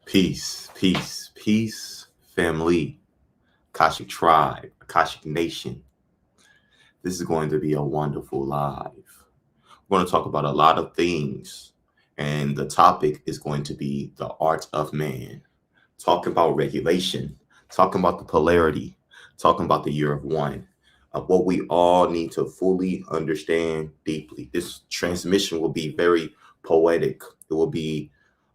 Peace, peace, peace, family, Akashic tribe, Akashic nation. This is going to be a wonderful live. We're going to talk about a lot of things, and the topic is going to be the art of man. Talking about regulation, talking about the polarity, talking about the year of one, of what we all need to fully understand deeply. This transmission will be very poetic. It will be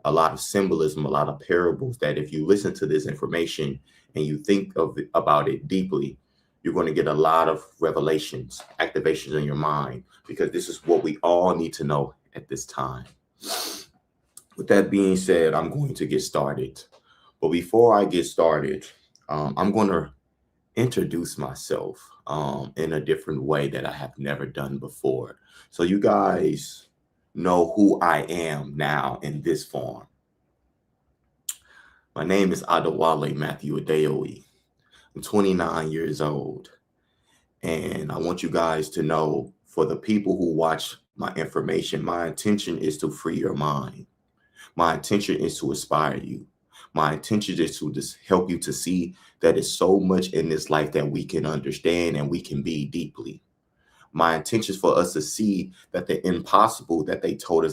a lot of symbolism, a lot of parables that if you listen to this information and you think about it deeply, you're going to get a lot of revelations, activations in your mind, because this is what we all need to know at this time. With that being said, I'm going to get started. But before I get started, I'm going to introduce myself in a different way that I have never done before. So you guys know who I am now in this form. My name is Adewale Matthew Adeoye. I'm 29 years old. And I want you guys to know, for the people who watch my information, my intention is to free your mind. My intention is to inspire you. My intention is to just help you to see that it's so much in this life that we can understand and we can be deeply. My intention is for us to see that the impossible that they told us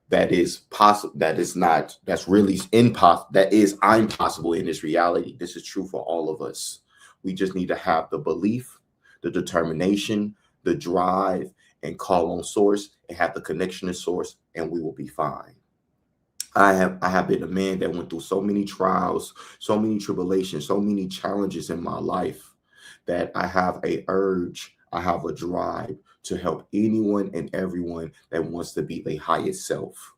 that is possible, that's really impossible, that is impossible in this reality. This is true for all of us. We just need to have the belief, the determination, the drive, and call on source and have the connection to source, and we will be fine. I have been a man that went through so many trials, so many tribulations, so many challenges in my life that I have a urge, I have a drive to help anyone and everyone that wants to be their highest self.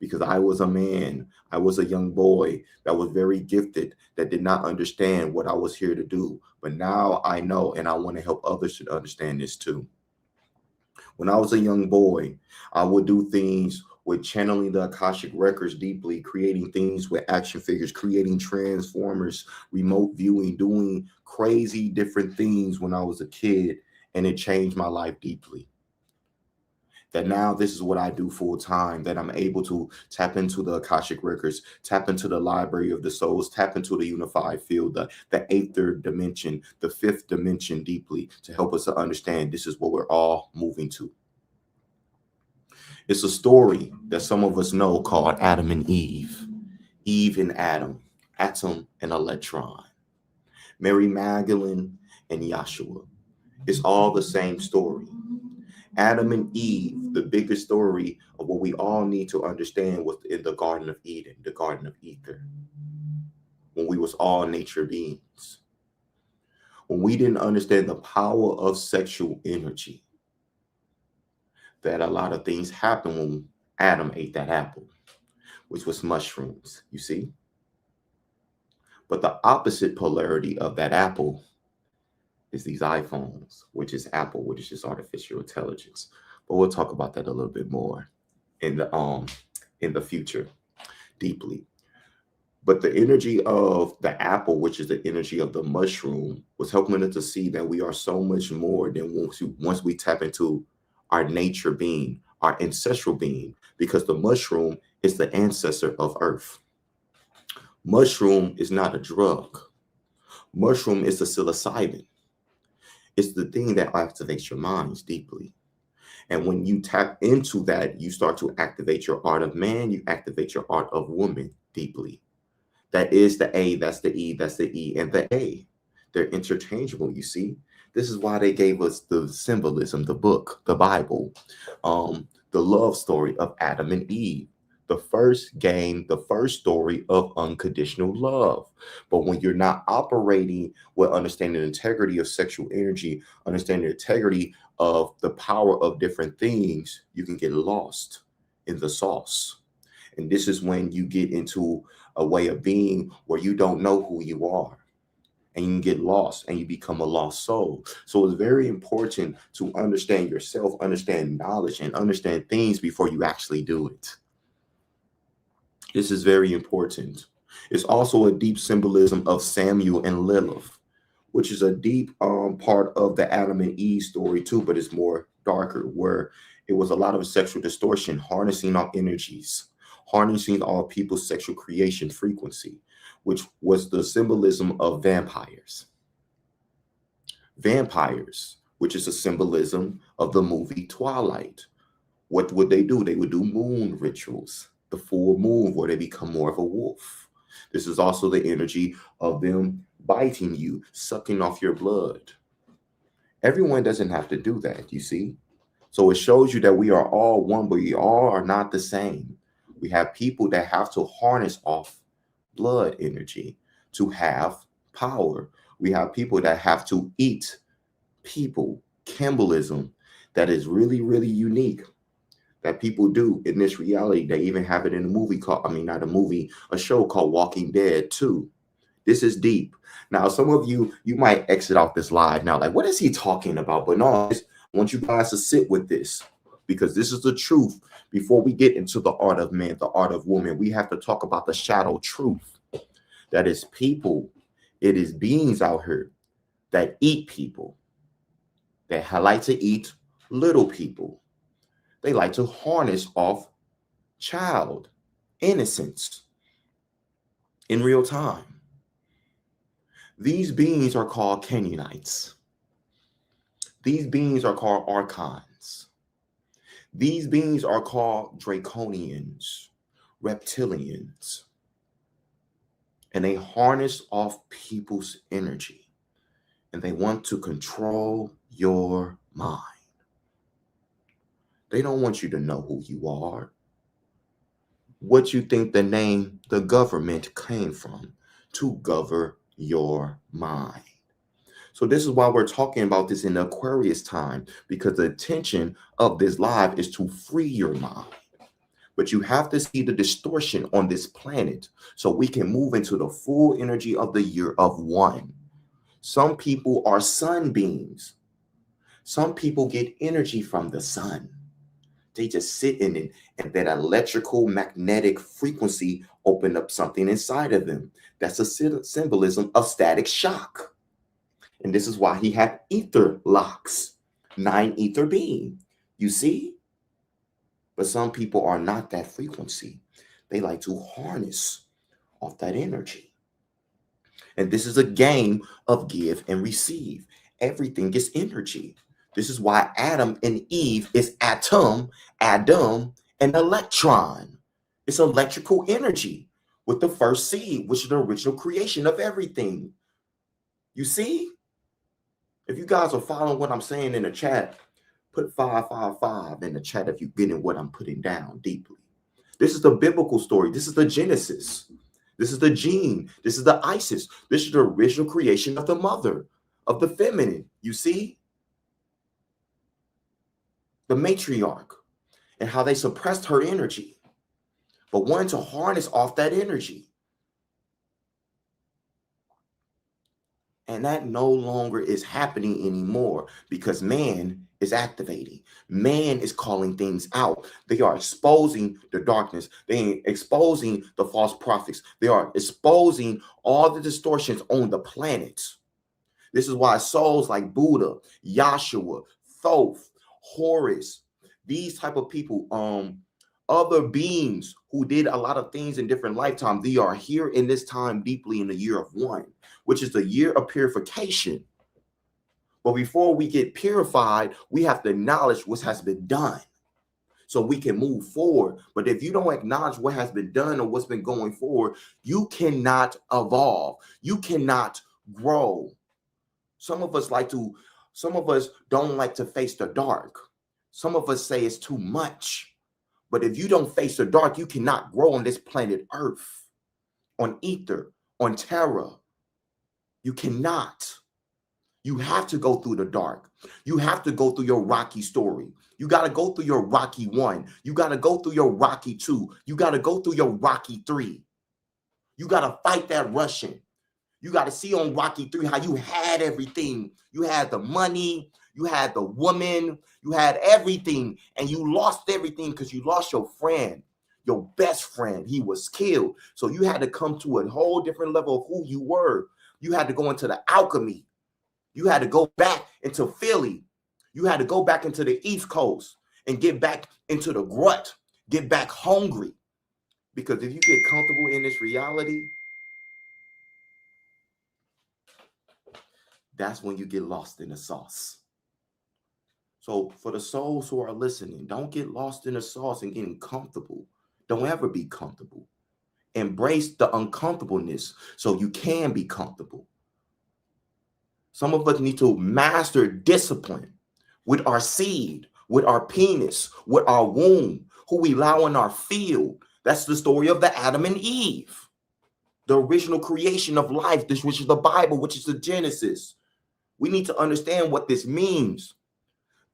Because I was a man, I was a young boy that was very gifted, that did not understand what I was here to do. But now I know, and I want to help others to understand this too. When I was a young boy, I would do things with channeling the Akashic records deeply, creating things with action figures, creating transformers, remote viewing, doing crazy different things when I was a kid, and it changed my life deeply. That now this is what I do full time, that I'm able to tap into the Akashic records, tap into the library of the souls, tap into the unified field, the eighth dimension, the fifth dimension deeply, to help us to understand this is what we're all moving to. It's a story that some of us know called Adam and Eve. Eve and Adam, atom and electron. Mary Magdalene and Yahshua. It's all the same story. Adam and Eve, the bigger story of what we all need to understand, was in the Garden of Eden, the Garden of Ether, when we was all nature beings. When we didn't understand the power of sexual energy, that a lot of things happened when Adam ate that apple, which was mushrooms, you see? But the opposite polarity of that apple is these iPhones, which is Apple, which is just artificial intelligence. But we'll talk about that a little bit more in the future deeply. But the energy of the apple, which is the energy of the mushroom, was helping us to see that we are so much more than once we tap into our nature being, our ancestral being, because the mushroom is the ancestor of Earth. Mushroom is not a drug. Mushroom is the psilocybin. It's the thing that activates your minds deeply. And when you tap into that, you start to activate your art of man, you activate your art of woman deeply. That is the A, that's the E, that's the E, and the A. They're interchangeable, you see. This is why they gave us the symbolism, the book, the Bible, the love story of Adam and Eve, the first game, the first story of unconditional love. But when you're not operating with understanding the integrity of sexual energy, understanding the integrity of the power of different things, you can get lost in the sauce. And this is when you get into a way of being where you don't know who you are. And you can get lost and you become a lost soul. So it's very important to understand yourself, understand knowledge, and understand things before you actually do it. This is very important. It's also a deep symbolism of Samuel and Lilith, which is a deep part of the Adam and Eve story too, but it's more darker, where it was a lot of sexual distortion, harnessing our energies, harnessing all people's sexual creation frequency, which was the symbolism of vampires. Vampires, which is a symbolism of the movie Twilight. What would they do? They would do moon rituals, the full moon, where they become more of a wolf. This is also the energy of them biting you, sucking off your blood. Everyone doesn't have to do that, you see? So it shows you that we are all one, but we all are not the same. We have people that have to harness off blood energy to have power. We have people that have to eat people, cannibalism, that is really, really unique, that people do in this reality. They even have it in a movie called, I mean, not a movie, a show called Walking Dead too. This is deep. Now, some of you might exit off this live now, like, what is he talking about? But no, I want you guys to sit with this, because this is the truth. Before we get into the art of man, the art of woman, we have to talk about the shadow truth. That is people, it is beings out here that eat people, that like to eat little people. They like to harness off child innocence in real time. These beings are called Canaanites. These beings are called archons. These beings are called draconians, reptilians. And they harness off people's energy. And they want to control your mind. They don't want you to know who you are. What you think the name, the government, came from, to govern your mind. So this is why we're talking about this in Aquarius time, because the intention of this live is to free your mind. But you have to see the distortion on this planet so we can move into the full energy of the year of one. Some people are sunbeams. Some people get energy from the sun. They just sit in it, and that electrical magnetic frequency open up something inside of them. That's a symbolism of static shock. And this is why he had ether locks, 9 ether being. You see? But some people are not that frequency. They like to harness off that energy. And this is a game of give and receive. Everything is energy. This is why Adam and Eve is Adam, and electron. It's electrical energy with the first seed, which is the original creation of everything. You see? If you guys are following what I'm saying in the chat, put 555 in the chat if you're getting what I'm putting down deeply. This is the biblical story. This is the Genesis. This is the gene. This is the Isis. This is the original creation of the mother, of the feminine. You see? The matriarch, and how they suppressed her energy, but wanted to harness off that energy. And that no longer is happening anymore, because man is activating. Man is calling things out. They are exposing the darkness. They are exposing the false prophets. They are exposing all the distortions on the planet. This is why souls like Buddha, Yahshua, Thoth, Horus, these type of people, other beings who did a lot of things in different lifetimes, they are here in this time deeply in the year of one, which is the year of purification. But before we get purified, we have to acknowledge what has been done so we can move forward. But if you don't acknowledge what has been done or what's been going forward, you cannot evolve. You cannot grow. Some of us don't like to face the dark. Some of us say it's too much. But if you don't face the dark, you cannot grow on this planet Earth, on ether, on terra. You cannot. You have to go through the dark. You have to go through your rocky story. You got to go through your rocky 1. You got to go through your rocky 2. You got to go through your rocky 3. You got to fight that Russian. You got to see on Rocky 3 how you had everything. You had the money, you had the woman, you had everything, and you lost everything because you lost your friend, your best friend. He was killed. So you had to come to a whole different level of who you were. You had to go into the alchemy. You had to go back into Philly. You had to go back into the East Coast and get back into the rut, get back hungry. Because if you get comfortable in this reality, that's when you get lost in the sauce. So for the souls who are listening, don't get lost in the sauce and getting comfortable. Don't ever be comfortable. Embrace the uncomfortableness so you can be comfortable. Some of us need to master discipline with our seed, with our penis, with our womb, who we allow in our field. That's the story of the Adam and Eve, the original creation of life, this which is the Bible, which is the Genesis. We need to understand what this means.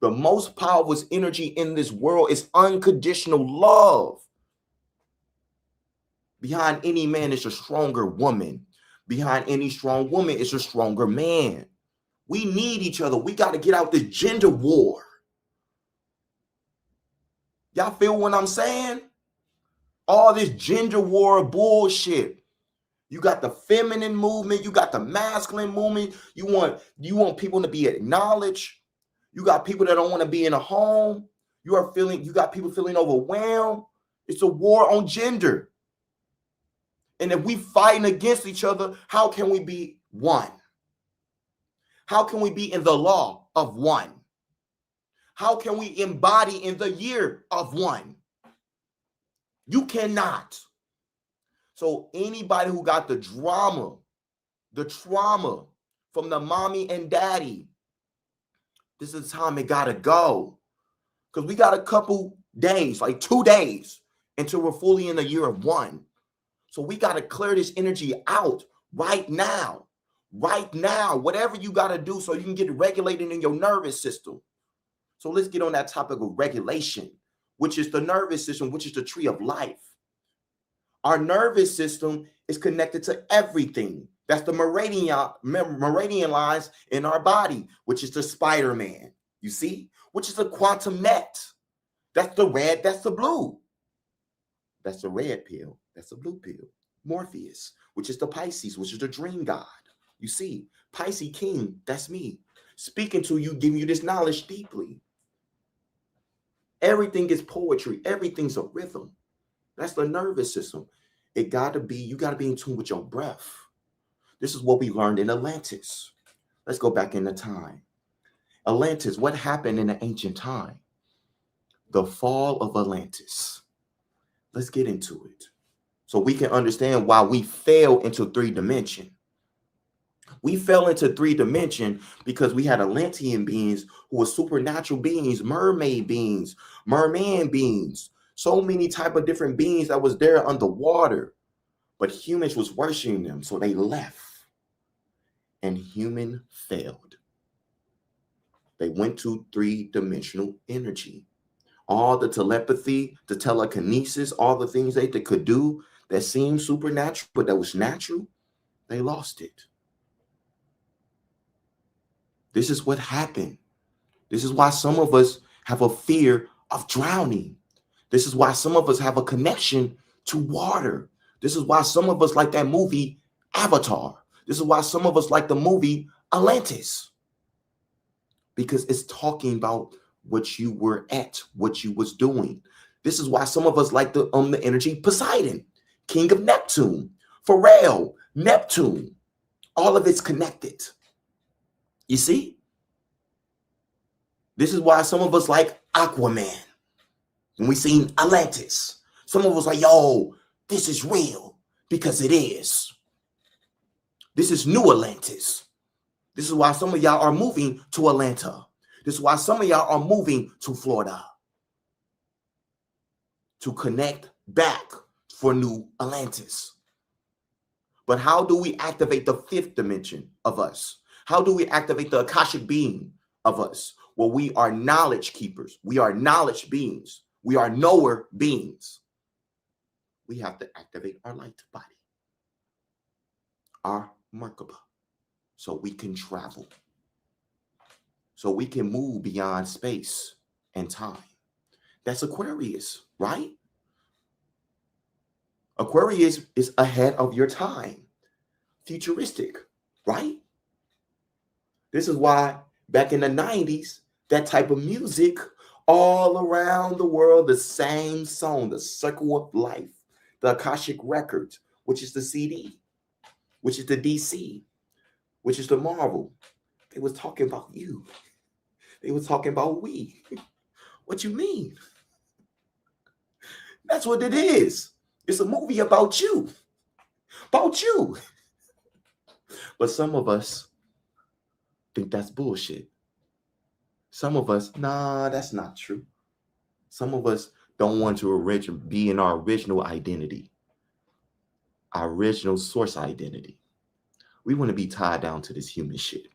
The most powerful energy in this world is unconditional love. Behind any man is a stronger woman. Behind any strong woman is a stronger man. We need each other. We got to get out this gender war. Y'all feel what I'm saying? All this gender war bullshit. You got the feminine movement. You got the masculine movement. You want people to be acknowledged. You got people that don't want to be in a home. You got people feeling overwhelmed. It's a war on gender. And if we fighting against each other, how can we be one? How can we be in the law of one? How can we embody in the year of one? You cannot. So anybody who got the trauma from the mommy and daddy, this is the time it gotta go. Because we got a couple days, like 2 days, until we're fully in the year of one. So we got to clear this energy out right now. Right now. Whatever you got to do so you can get regulated in your nervous system. So let's get on that topic of regulation, which is the nervous system, which is the tree of life. Our nervous system is connected to everything. That's the meridian lines in our body, which is the Spider-Man, you see, which is the quantum net. That's the red, that's the blue. That's the red pill. That's the blue pill. Morpheus, which is the Pisces, which is the dream god. You see, Pisces king, that's me. Speaking to you, giving you this knowledge deeply. Everything is poetry. Everything's a rhythm. That's the nervous system. You got to be in tune with your breath. This is what we learned in Atlantis. Let's go back into time. Atlantis, what happened in the ancient time? The fall of Atlantis. Let's get into it so we can understand why we fell into 3-dimension. We fell into 3-dimension because we had Atlantean beings who were supernatural beings, mermaid beings, merman beings, so many type of different beings that was there underwater. But humans was worshiping them, so they left. And human failed. They went to 3-dimensional energy. All the telepathy, the telekinesis, all the things they could do that seemed supernatural, but that was natural, they lost it. This is what happened. This is why some of us have a fear of drowning. This is why some of us have a connection to water. This is why some of us like that movie Avatar. This is why some of us like the movie Atlantis. Because it's talking about what you were at, what you was doing. This is why some of us like the energy Poseidon, king of Neptune, Pharrell, Neptune. All of it's connected. You see? This is why some of us like Aquaman. When we seen Atlantis, some of us like, yo, this is real because it is. This is new Atlantis. This is why some of y'all are moving to Atlanta. This is why some of y'all are moving to Florida to connect back for new Atlantis. But how do we activate the 5th dimension of us? How do we activate the Akashic being of us? Well, we are knowledge keepers. We are knowledge beings. We are knower beings. We have to activate our light body, our Merkaba, so we can travel. So we can move beyond space and time. That's Aquarius, right? Aquarius is ahead of your time. Futuristic, right? This is why back in the 90s, that type of music all around the world, the same song, The Circle of Life, the Akashic Records, which is the CD, which is the DC, which is the Marvel. They was talking about you. They was talking about we. What you mean? That's what it is. It's a movie about you. About you. But some of us think that's bullshit. Some of us, nah, that's not true. Some of us don't want to be in our original identity, our original source identity. We want to be tied down to this human shit.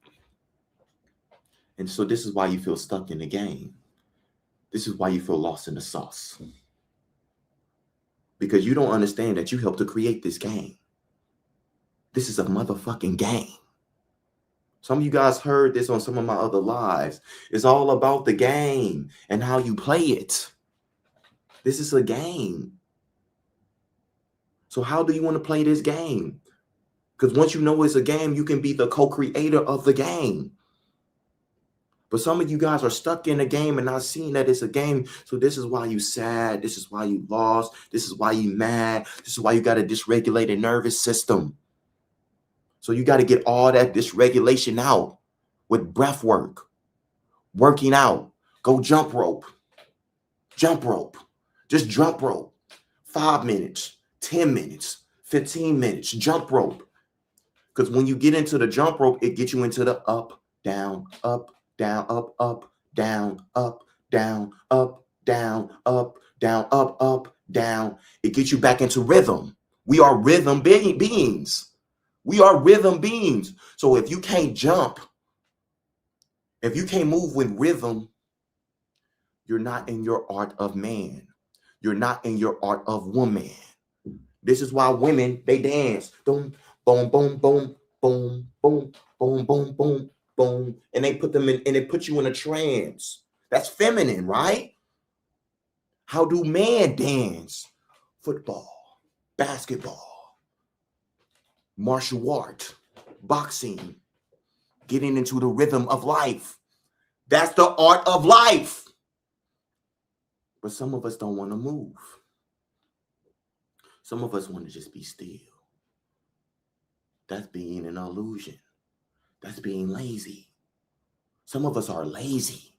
And so this is why you feel stuck in the game. This is why you feel lost in the sauce. Because you don't understand that you helped to create this game. This is a motherfucking game. Some of you guys heard this on some of my other lives. It's all about the game and how you play it. This is a game. So how do you want to play this game? Because once you know it's a game, you can be the co-creator of the game. But some of you guys are stuck in a game and not seeing that it's a game. So this is why you sad. This is why you lost. This is why you mad. This is why you got a dysregulated nervous system. So you got to get all that dysregulation out with breath work, working out. Go jump rope. Jump rope. Just jump rope. 5 minutes, 10 minutes, 15 minutes. Jump rope. Because when you get into the jump rope, it gets you into the up, down, up, down, up, up, down, up, down, up, down, up, down, up, down. It gets you back into rhythm. We are rhythm beings. We are rhythm beings. So if you can't jump, if you can't move with rhythm, you're not in your art of man. You're not in your art of woman. This is why women, they dance. Boom, boom, boom, boom, boom, boom, boom, boom, boom, boom. And they put them in, and they put you in a trance. That's feminine, right? How do men dance? Football, basketball, martial art, boxing, getting into the rhythm of life. That's the art of life. But some of us don't want to move. Some of us want to just be still. That's being an illusion. That's being lazy. Some of us are lazy.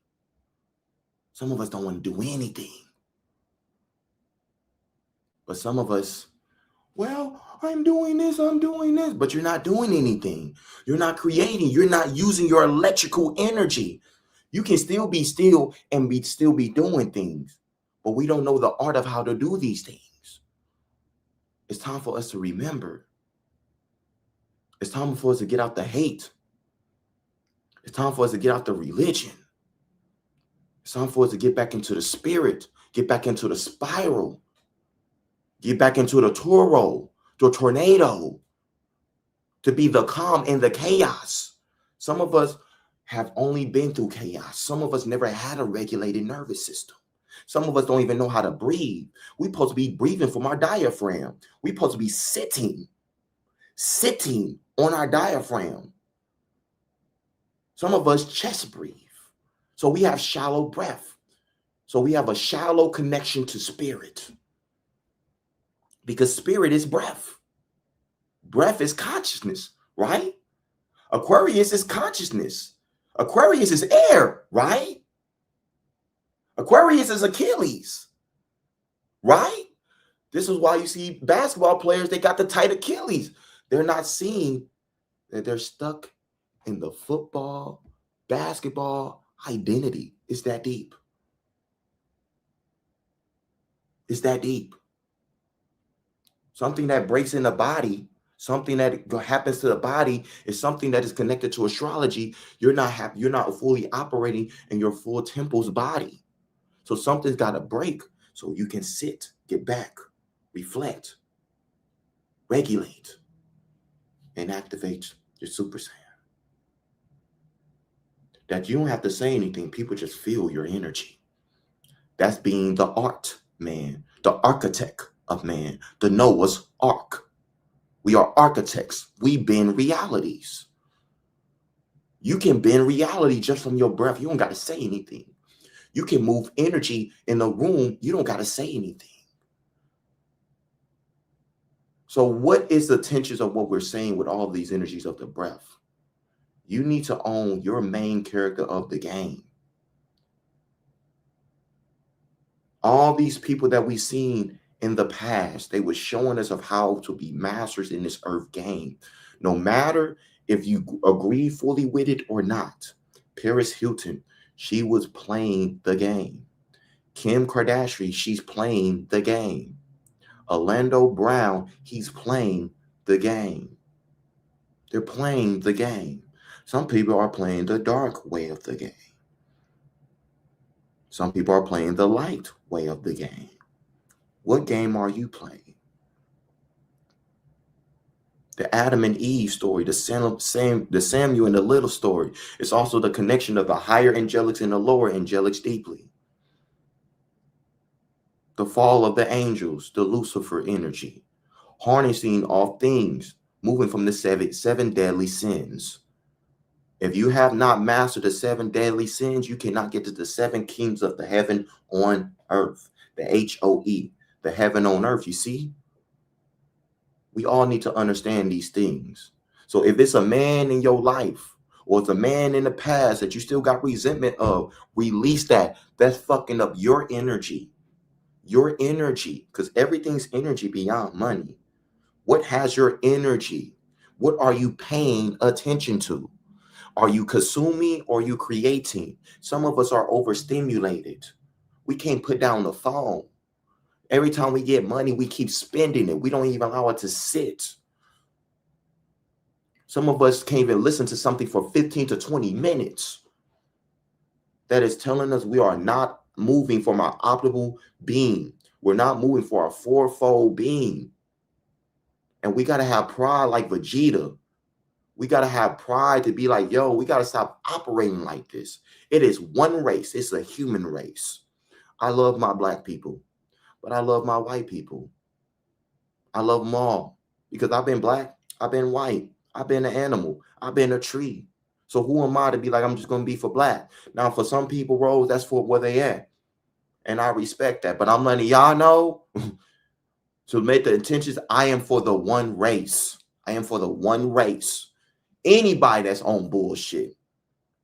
Some of us don't want to do anything. But some of us, well, I'm doing this, but you're not doing anything. You're not creating. You're not using your electrical energy. You can still be still and still be doing things, but we don't know the art of how to do these things. It's time for us to remember. It's time for us to get out the hate. It's time for us to get out the religion. It's time for us to get back into the spirit, get back into the spiral, get back into the toro, the tornado, to be the calm in the chaos. Some of us have only been through chaos. Some of us never had a regulated nervous system. Some of us don't even know how to breathe. We're supposed to be breathing from our diaphragm. We're supposed to be sitting on our diaphragm. Some of us chest breathe. So we have shallow breath. So we have a shallow connection to spirit. Because spirit is breath. Breath is consciousness, right? Aquarius is consciousness. Aquarius is air, right? Aquarius is Achilles, right? This is why you see basketball players, they got the tight Achilles. They're not seeing that they're stuck in the football, basketball identity. It's that deep. It's that deep. Something that breaks in the body, something that happens to the body is something that is connected to astrology. You're not fully operating in your full temple's body. So something's got to break so you can sit, get back, reflect, regulate, and activate your super saiyan. That you don't have to say anything. People just feel your energy. That's being the art man, the architect of man, the Noah's Ark. We are architects. We bend realities. You can bend reality just from your breath. You don't got to say anything. You can move energy in the room. You don't got to say anything. So what is the tensions of what we're saying with all these energies of the breath? You need to own your main character of the game. All these people that we've seen in the past, they were showing us of how to be masters in this earth game. No matter if you agree fully with it or not. Paris Hilton, she was playing the game. Kim Kardashian, she's playing the game. Orlando Brown, he's playing the game. They're playing the game. Some people are playing the dark way of the game. Some people are playing the light way of the game. What game are you playing? The Adam and Eve story, the Samuel and the little story. It's also the connection of the higher angelics and the lower angelics deeply. The fall of the angels, the Lucifer energy, harnessing all things, moving from the seven deadly sins. If you have not mastered the 7 deadly sins, you cannot get to the 7 kingdoms of the heaven on earth. The HOE, the heaven on earth. You see? We all need to understand these things. So if it's a man in your life or it's a man in the past that you still got resentment of, release that. That's fucking up your energy. Your energy, because everything's energy beyond money. What has your energy? What are you paying attention to? Are you consuming or are you creating? Some of us are overstimulated. We can't put down the phone. Every time we get money, we keep spending it. We don't even allow it to sit. Some of us can't even listen to something for 15 to 20 minutes. That is telling us we are not moving from our optimal being. We're not moving for our fourfold being. And we got to have pride like Vegeta. We got to have pride to be like, yo, we got to stop operating like this. It is one race. It's a human race. I love my black people, but I love my white people. I love them all because I've been black. I've been white. I've been an animal. I've been a tree. So who am I to be like, I'm just going to be for black? Now, for some people, Rose, that's for where they at. And I respect that. But I'm letting y'all know to make the intentions, I am for the one race. I am for the one race. Anybody that's on bullshit,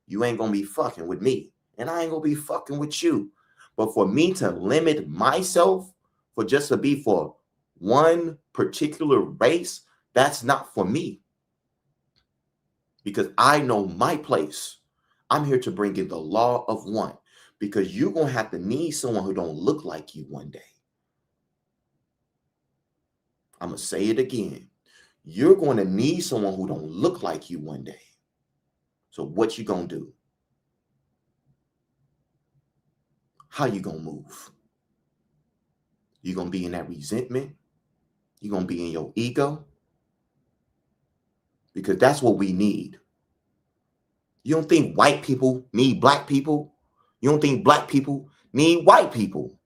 you ain't going to be fucking with me. And I ain't going to be fucking with you. But for me to limit myself for just to be for one particular race, that's not for me. Because I know my place. I'm here to bring in the law of one. Because you're going to have to need someone who don't look like you one day. I'm going to say it again. You're going to need someone who don't look like you one day. So what you going to do? How you going to move? You going to be in that resentment? You going to be in your ego? Because that's what we need. You don't think white people need black people? You don't think black people need white people?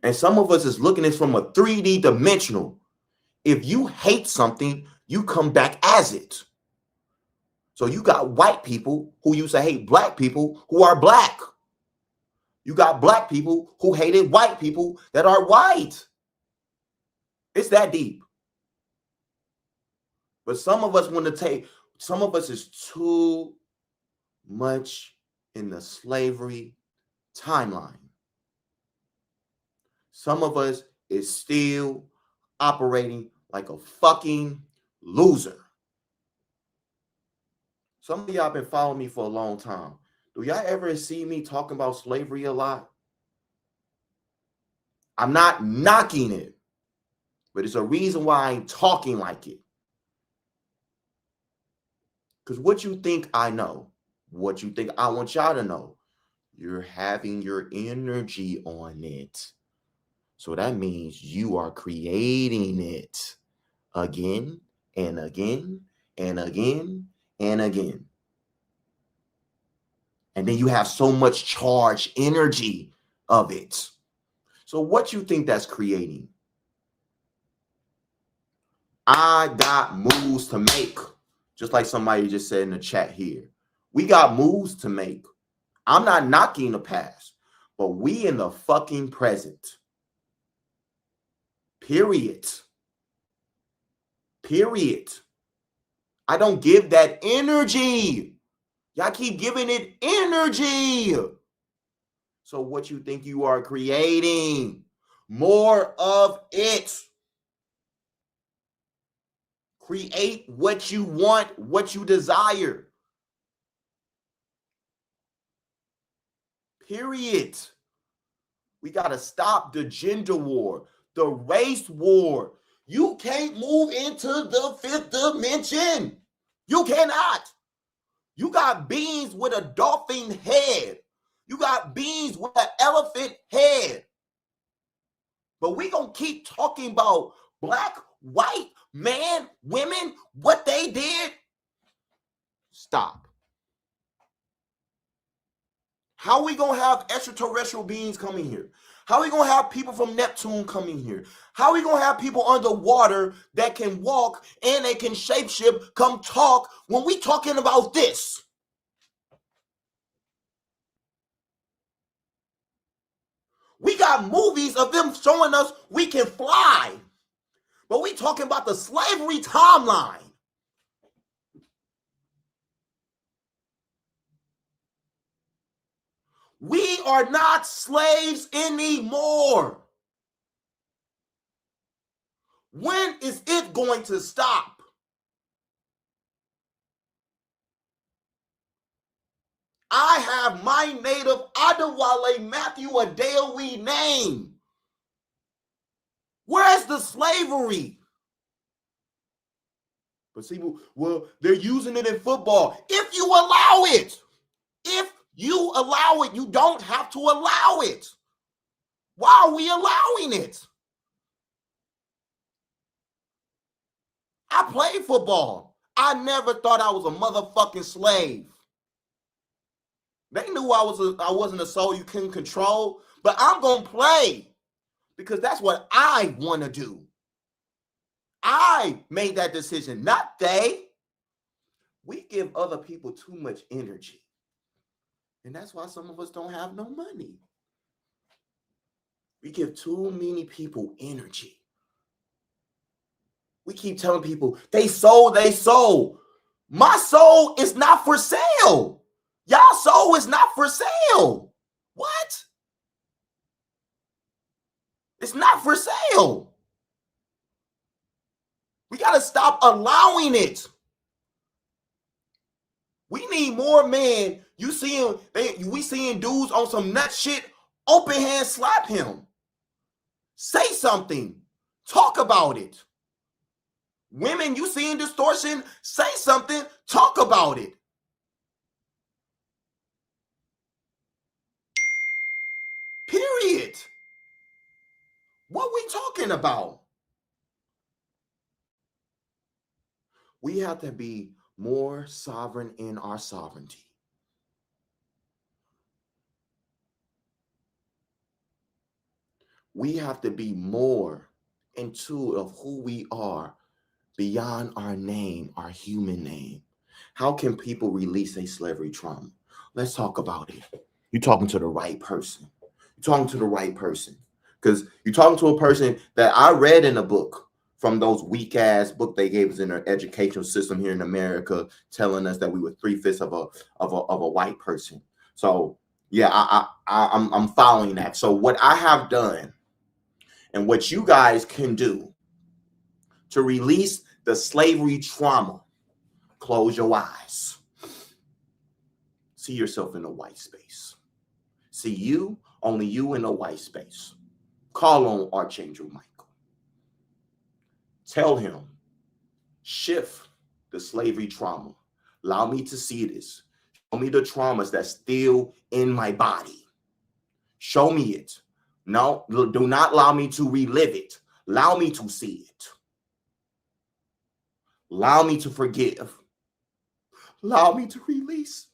And some of us is looking at this from a 3D dimensional. If you hate something, you come back as it. So you got white people who used to hate black people who are black. You got black people who hated white people that are white. It's that deep. But some of us want to take, some of us is too much in the slavery timeline. Some of us is still operating like a fucking loser. Some of y'all been following me for a long time. Do y'all ever see me talking about slavery a lot? I'm not knocking it, but it's a reason why I ain't talking like it. Because what you think I know, what you think I want y'all to know, you're having your energy on it. So that means you are creating it again and again and again and again. And then you have so much charged energy of it. So what you think that's creating? I got moves to make. Just like somebody just said in the chat here. We got moves to make. I'm not knocking the past, but we in the fucking present. Period. Period. I don't give that energy. Y'all keep giving it energy. So what you think you are creating? More of it. Create what you want, what you desire. Period. We got to stop the gender war, the race war. You can't move into the fifth dimension. You cannot. You got beings with a dolphin head. You got beings with an elephant head. But we gonna keep talking about black, white, man, women, what they did. Stop. How are we gonna have extraterrestrial beings coming here? How are we gonna have people from Neptune coming here? How are we gonna have people underwater that can walk and they can shapeshift, come talk when we talking about this? We got movies of them showing us we can fly, but we talking about the slavery timeline. We are not slaves anymore. When is it going to stop? I have my native Adewale Matthew Adeoye name. Where's the slavery? But see, well, they're using it in football. If you allow it, you don't have to allow it. Why are we allowing it? I played football. I never thought I was a motherfucking slave. They knew I wasn't a soul you couldn't control, but I'm gonna play because that's what I want to do. I made that decision, not they. We give other people too much energy. And that's why some of us don't have no money. We give too many people energy. We keep telling people, they sold. My soul is not for sale. Y'all soul is not for sale. What? It's not for sale. We got to stop allowing it. We need more men. You seeing, we seeing dudes on some nut shit, open hand slap him. Say something. Talk about it. Women, you seeing distortion, say something, talk about it. Period. What we talking about? We have to be more sovereign in our sovereignty. We have to be more in tune of who we are beyond our name, our human name. How can people release a slavery trauma? Let's talk about it. You're talking to the right person. You're talking to the right person. Because you're talking to a person that I read in a book from those weak ass book they gave us in our educational system here in America, telling us that we were 3/5 of a white person. So yeah, I'm following that. So what I have done and what you guys can do to release the slavery trauma, close your eyes. See yourself in a white space. See you, only you in a white space. Call on Archangel Michael. Tell him, shift the slavery trauma. Allow me to see this. Show me the traumas that's still in my body. Show me it. No, do not allow me to relive it. Allow me to see it. Allow me to forgive. Allow me to release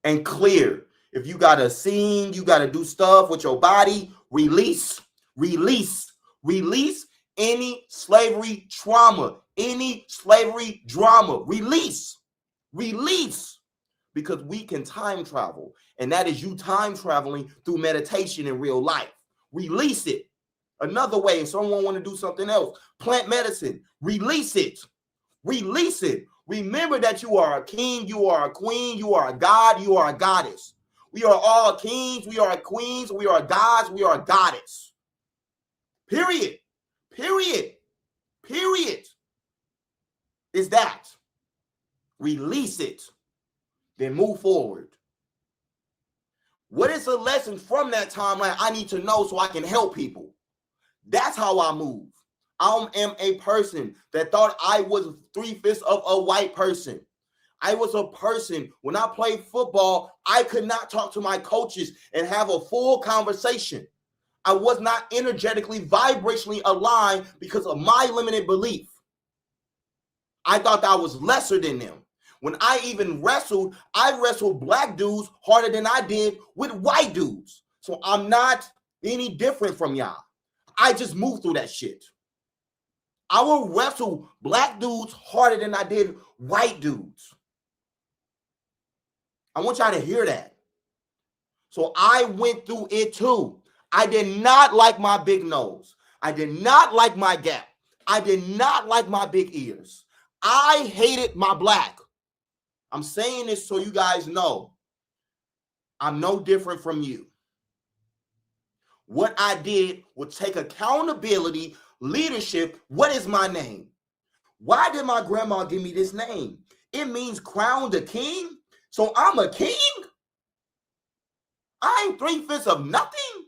and clear. If you got to sing, you got to do stuff with your body, release, release, release any slavery trauma, any slavery drama, release, release, because we can time travel. And that is you time traveling through meditation in real life. Release it. Another way, if someone want to do something else, plant medicine, release it. Release it. Remember that you are a king, you are a queen, you are a god, you are a goddess. We are all kings, we are queens, we are gods, we are a goddess. Period. Period. Period. Is that. Release it. Then move forward. What is a lesson from that timeline I need to know so I can help people? That's how I move. I am a person that thought I was 3/5 of a white person. I was a person, when I played football, I could not talk to my coaches and have a full conversation. I was not energetically, vibrationally aligned because of my limited belief. I thought that I was lesser than them. When I even wrestled, I wrestled black dudes harder than I did with white dudes. So I'm not any different from y'all. I just moved through that shit. I will wrestle black dudes harder than I did white dudes. I want y'all to hear that. So I went through it too. I did not like my big nose. I did not like my gap. I did not like my big ears. I hated my black. I'm saying this so you guys know I'm no different from you. What I did was take accountability, leadership. What is my name? Why did my grandma give me this name? It means crown the king. So I'm a king. I ain't 3/5 of nothing.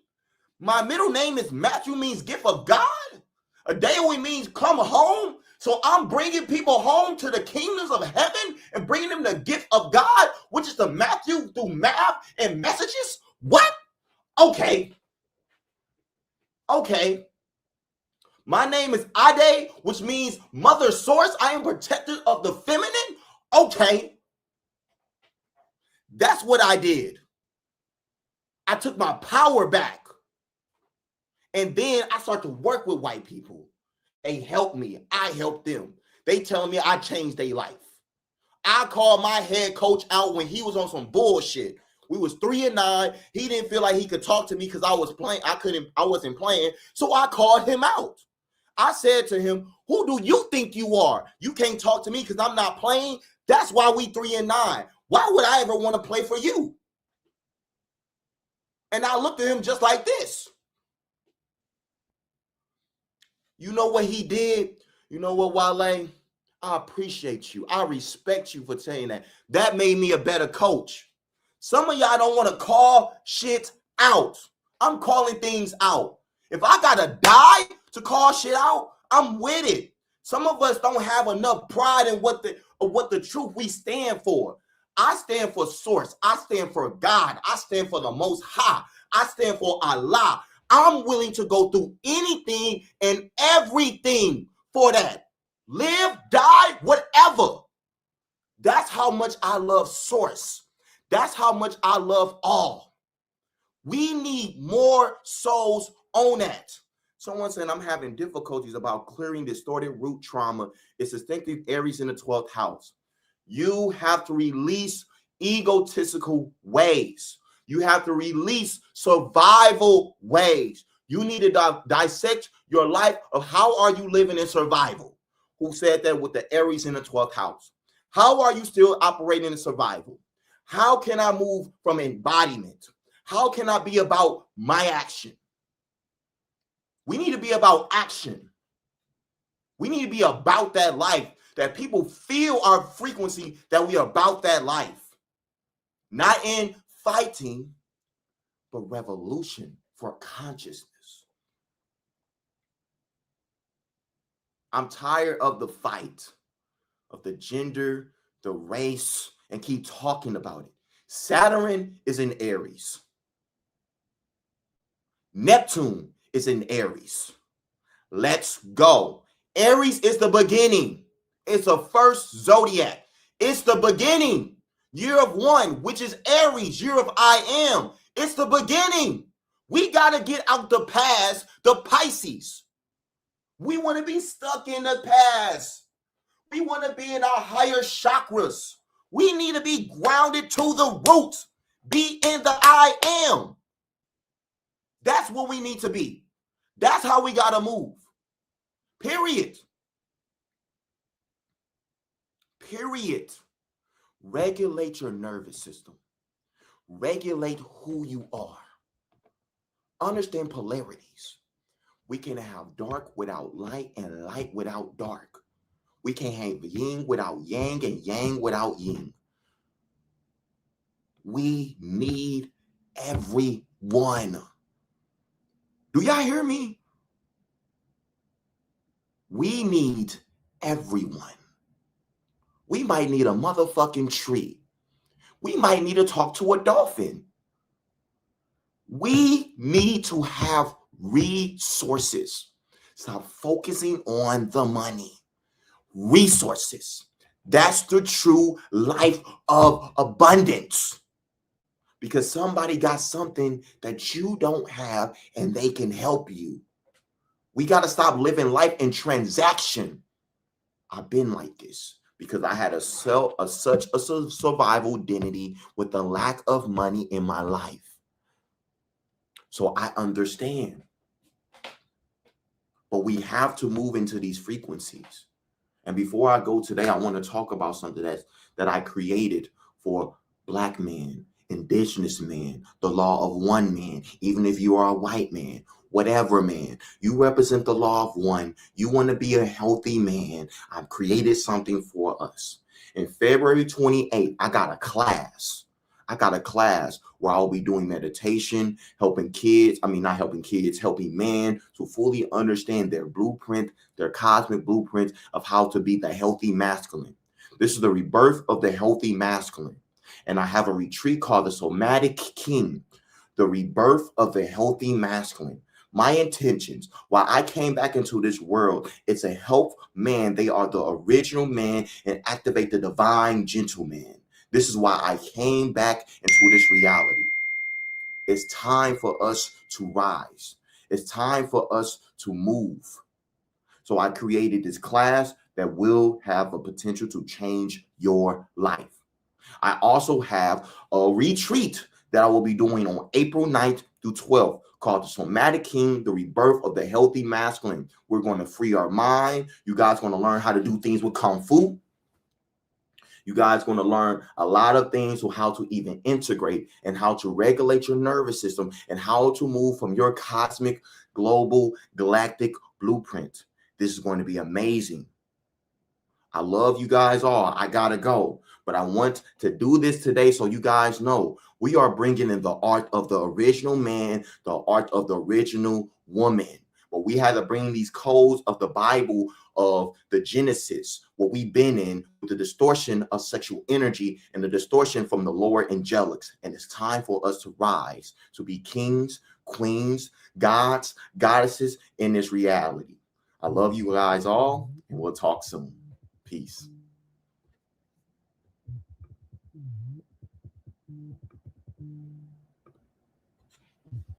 My middle name is Matthew, means gift of God. Adeo means come home. So I'm bringing people home to the kingdoms of heaven and bringing them the gift of God, which is the Matthew through math and messages. What? Okay. Okay. My name is Ade, which means mother source. I am protector of the feminine. Okay. That's what I did. I took my power back. And then I started to work with white people. They helped me. I helped them. They tell me I changed their life. I called my head coach out when he was on some bullshit. We was 3-9. He didn't feel like he could talk to me because I was playing. I wasn't playing. So I called him out. I said to him, who do you think you are? You can't talk to me because I'm not playing. That's why we 3-9. Why would I ever want to play for you? And I looked at him just like this. You know what he did? You know what, Wale? I appreciate you. I respect you for saying that. That made me a better coach. Some of y'all don't want to call shit out. I'm calling things out. If I gotta die to call shit out, I'm with it. Some of us don't have enough pride in what the truth we stand for. I stand for source. I stand for God. I stand for the Most High. I stand for Allah. I'm willing to go through anything and everything for that. Live, die, whatever. That's how much I love source. That's how much I love all. We need more souls on that. Someone said, I'm having difficulties about clearing distorted root trauma. It's distinctive Aries in the 12th house. You have to release egotistical ways. You have to release survival ways. You need to dissect your life of how are you living in survival. Who said that with the Aries in the 12th house? How are you still operating in survival? How can I move from embodiment? How can I be about my action? We need to be about action. We need to be about that life, that people feel our frequency, that we are about that life. Not in fighting, but revolution for consciousness. I'm tired of the fight, of the gender, the race, and keep talking about it. Saturn is in Aries. Neptune is in Aries. Let's go. Aries is the beginning. It's the first zodiac. It's the beginning. Year of one, which is Aries, year of I am. It's the beginning. We got to get out the past, the Pisces. We want to be stuck in the past. We want to be in our higher chakras. We need to be grounded to the roots. Be in the I am. That's what we need to be. That's how we got to move. Period. Period. Regulate your nervous system. Regulate who you are. Understand polarities. We can have dark without light and light without dark. We can have yin without yang and yang without yin. We need everyone. Do y'all hear me? We need everyone. We might need a motherfucking tree. We might need to talk to a dolphin. We need to have resources. Stop focusing on the money. Resources. That's the true life of abundance. Because somebody got something that you don't have and they can help you. We got to stop living life in transaction. I've been like this because I had such a survival identity with the lack of money in my life. So I understand. But we have to move into these frequencies. And before I go today, I want to talk about something that I created for Black men, Indigenous men, the law of one man. Even if you are a white man, whatever man, you represent the law of one. You want to be a healthy man. I've created something for us. In February 28th, I got a class where I'll be doing meditation, helping men to fully understand their blueprint, their cosmic blueprint of how to be the healthy masculine. This is the rebirth of the healthy masculine. And I have a retreat called the Somatic King, the rebirth of the healthy masculine. My intentions, while I came back into this world, it's a help man. They are the original man and activate the divine gentleman. This is why I came back into this reality. It's time for us to rise. It's time for us to move. So I created this class that will have a potential to change your life. I also have a retreat that I will be doing on April 9th through 12th called the Somatic King, the rebirth of the healthy masculine. We're going to free our mind. You guys are going to learn how to do things with Kung Fu. You guys are going to learn a lot of things on how to even integrate and how to regulate your nervous system and how to move from your cosmic, global, galactic blueprint. This is going to be amazing. I love you guys all. I got to go. But I want to do this today so you guys know we are bringing in the art of the original man, the art of the original woman. But we had to bring these codes of the Bible, of the Genesis, what we've been in, with the distortion of sexual energy and the distortion from the lower angelics. And it's time for us to rise, to be kings, queens, gods, goddesses in this reality. I love you guys all, and we'll talk soon. Peace.